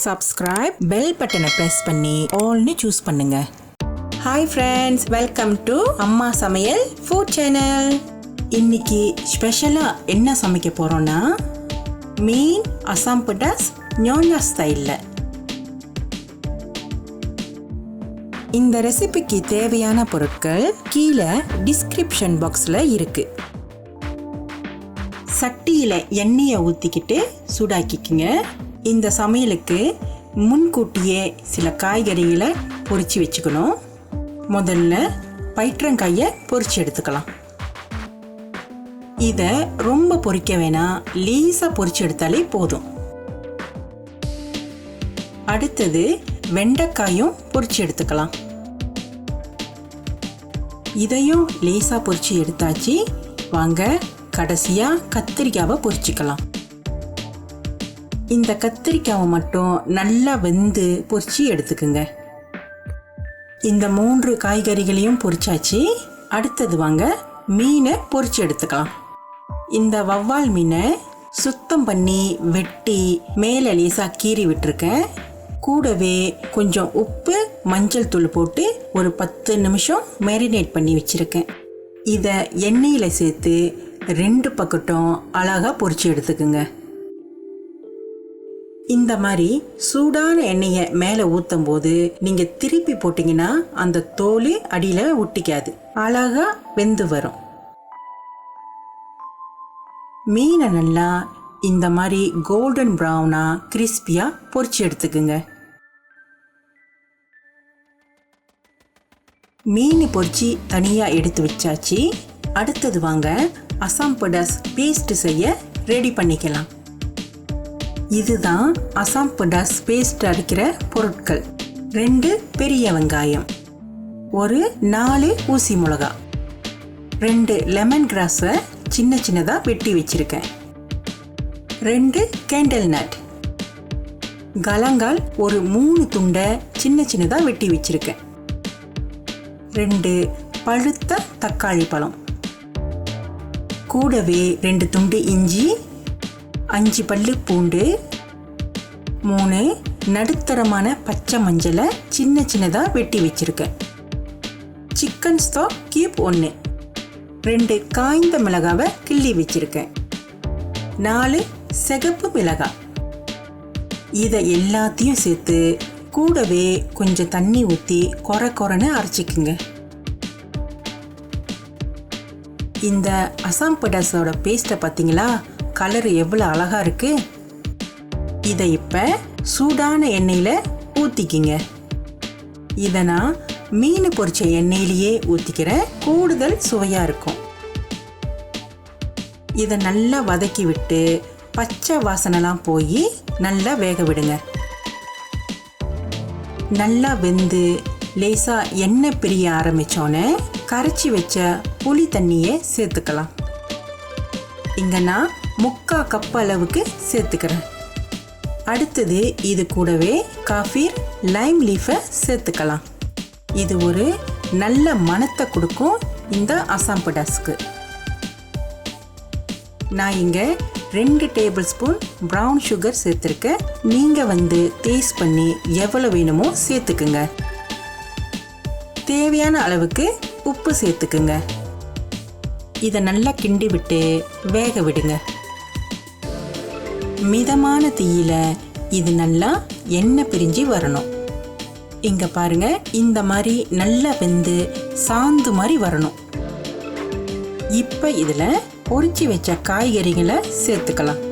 Subscribe bell பட்டனை press பண்ணி ஆல்னு choose பண்ணுங்க. ஹாய் ஃப்ரெண்ட்ஸ், வெல்கம் டு அம்மா சமையல் ஃபுட் சேனல். இன்னைக்கு ஸ்பெஷலாக என்ன சமைக்க போகிறோன்னா மீன் அசாம் படாஸ் ஞோஞ்சா ஸ்டைலில். இந்த ரெசிபிக்கு தேவையான பொருட்கள் கீழே டிஸ்கிரிப்ஷன் பாக்ஸில் இருக்குது. சட்டியில் எண்ணெயை ஊற்றிக்கிட்டு சூடாக்கிக்குங்க. இந்த சமையலுக்கு முன்கூட்டியே சில காய்கறிகளை பொரிச்சு வச்சுக்கணும். முதல்ல பயிற்றங்காயை பொரிச்சு எடுத்துக்கலாம். இதை ரொம்ப பொரிக்க வேணாம், லேசாக பொரிச்சு எடுத்தாலே போதும். அடுத்தது வெண்டைக்காயும் பொரிச்சு எடுத்துக்கலாம். இதையும் லேசாக பொரிச்சு எடுத்தாச்சு. வாங்க கடைசியாக கத்திரிக்காவை பொரிச்சிக்கலாம். இந்த கத்திரிக்காவை மட்டும் நல்லா வெந்து பொரிச்சு எடுத்துக்குங்க. இந்த 3 காய்கறிகளையும் பொரிச்சாச்சு. அடுத்தது வாங்க மீனை பொரிச்சு எடுத்துக்கலாம். இந்த வவ்வால் மீனை சுத்தம் பண்ணி வெட்டி மேலே லேசாக கீறி விட்டுருக்கேன். கூடவே கொஞ்சம் உப்பு, மஞ்சள் தூள் போட்டு ஒரு 10 நிமிஷம் மேரினேட் பண்ணி வச்சுருக்கேன். இதை எண்ணெயில் சேர்த்து 2 பக்கட்டும் அழகாக பொரிச்சு எடுத்துக்குங்க. இந்த மாதிரி சூடான எண்ணெயை மேலே ஊற்றும் போது நீங்கள் திருப்பி போட்டிங்கன்னா அந்த தோல் அடியில் ஒட்டிக்காது, அழகாக வெந்து வரும். மீனை நல்லா இந்த மாதிரி கோல்டன் ப்ரௌனாக கிறிஸ்பியாக பொரிச்சு எடுத்துக்குங்க. மீன் பொரிச்சு தனியாக எடுத்து வச்சாச்சு. அடுத்தது வாங்க அசாம் படாஸ் பேஸ்ட் செய்ய ரெடி பண்ணிக்கலாம். இதுதான் அசாம் படாஸ் பேஸ்ட் அரைக்கிற பொருட்கள். 2 பெரிய வெங்காயம், ஒரு 4 ஊசி மிளகா, 2 லெமன் கிராஸை சின்ன சின்னதாக வெட்டி வச்சிருக்கேன், 2 கேண்டில் நட், கலங்கால் ஒரு 3 துண்டை சின்ன சின்னதாக வெட்டி வச்சிருக்கேன், 2 பழுத்த தக்காளி பழம், கூடவே 2 துண்டு இஞ்சி, 5 பல்லு பூண்டு, 3 நடுத்தரமான பச்சை மஞ்சளை சின்ன சின்னதாக வெட்டி வச்சிருக்கேன், சிக்கன் ஸ்டாக் கியூப் 1, 2 காய்ந்த மிளகாவை கிள்ளி வச்சிருக்கேன், 4 சிகப்பு மிளகாய். இதை எல்லாத்தையும் சேர்த்து கூடவே கொஞ்சம் தண்ணி ஊற்றி கொரன்னு அரைச்சிக்குங்க. இந்த அசாம் படாஸோட பேஸ்ட்டை பார்த்தீங்களா, கலர் எவ்வளோ அழகாக இருக்குது. இதை இப்போ சூடான எண்ணெயில் ஊற்றிக்கிங்க. இதை நான் மீன் பொரிச்ச எண்ணெயிலேயே ஊற்றிக்கிறேன், கூடுதல் சுவையாக இருக்கும். இதை நல்லா வதக்கி விட்டு பச்சை வாசனைலாம் போய் நல்லா வேக விடுங்க. நல்லா வெந்து லேசாக எண்ணெய் பிரிய ஆரம்பித்தோன்னே கரைச்சி வச்ச புளி தண்ணியை சேர்த்துக்கலாம். இங்கே நான் 3/4 கப் அளவுக்கு சேர்த்துக்கிறேன். அடுத்தது இது கூடவே காஃபீர் லைம் லீஃபை சேர்த்துக்கலாம். இது ஒரு நல்ல மணத்தை கொடுக்கும் இந்த அசாம் படாஸ்க்கு. நான் இங்கே 2 டேபிள் ஸ்பூன் ப்ரௌன் சுகர் சேர்த்துருக்கேன். நீங்கள் டேஸ்ட் பண்ணி எவ்வளோ வேணுமோ சேர்த்துக்குங்க. தேவையான அளவுக்கு உப்பு சேர்த்துக்குங்க. இதை நல்லா கிண்டி விட்டு வேக விடுங்க. மிதமான தீயில இது நல்லா எண்ணெய் பிரிஞ்சு வரணும். இங்கே பாருங்க, இந்த மாதிரி நல்லா வெந்து சாந்து மாதிரி வரணும். இப்போ இதில் பொரிச்சு வச்ச காய்கறிகளை சேர்த்துக்கலாம்.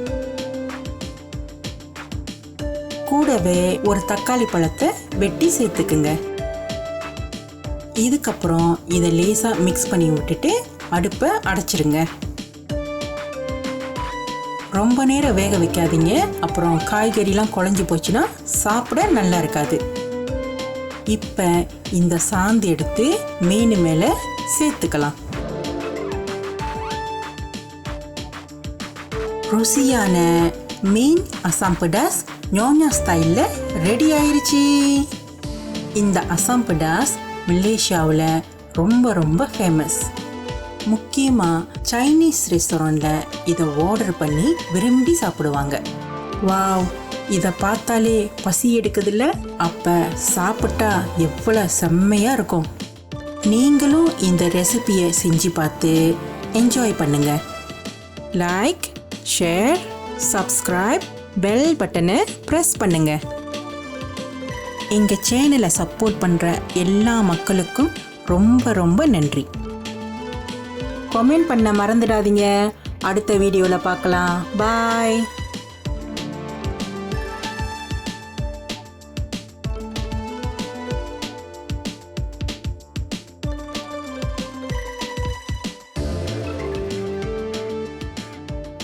கூடவே ஒரு தக்காளி பழத்தை வெட்டி சேர்த்துக்குங்க. இதுக்கப்புறம் இதை லேசாக மிக்ஸ் பண்ணி விட்டுட்டு அடுப்பை அடைச்சிருங்க. ரொம்ப நேரம் வேக வைக்காதீங்க, அப்புறம் காய்கறிலாம் குழஞ்சி போச்சுன்னா சாப்பிட நல்லா இருக்காது. இப்போ இந்த சாந்து எடுத்து மீன் மேலே சேர்த்துக்கலாம். ருசியான மீன் அசாம் படாஸ் ஞோஞ்சா ஸ்டைலில் ரெடி ஆயிருச்சு. இந்த அசாம் படாஸ் மலேசியாவில் ரொம்ப ஃபேமஸ். முக்கியமாக சைனீஸ் ரெஸ்டாரண்ட்டில் இதை ஆர்டர் பண்ணி விரும்பி சாப்பிடுவாங்க. வாவ், இதை பார்த்தாலே பசி எடுக்குதுல்ல, அப்போ சாப்பிட்டா எவ்வளோ செம்மையாக இருக்கும். நீங்களும் இந்த ரெசிபியை செஞ்சு பார்த்து என்ஜாய் பண்ணுங்க. லைக், ஷேர், சப்ஸ்கிரைப், பெல் பட்டனை ப்ரெஸ் பண்ணுங்க. எங்கள் சேனலை சப்போர்ட் பண்ணுற எல்லா மக்களுக்கும் ரொம்ப ரொம்ப நன்றி. கமெண்ட் பண்ண மறந்துடாதீங்க. அடுத்த வீடியோவில் பார்க்கலாம். பாய்.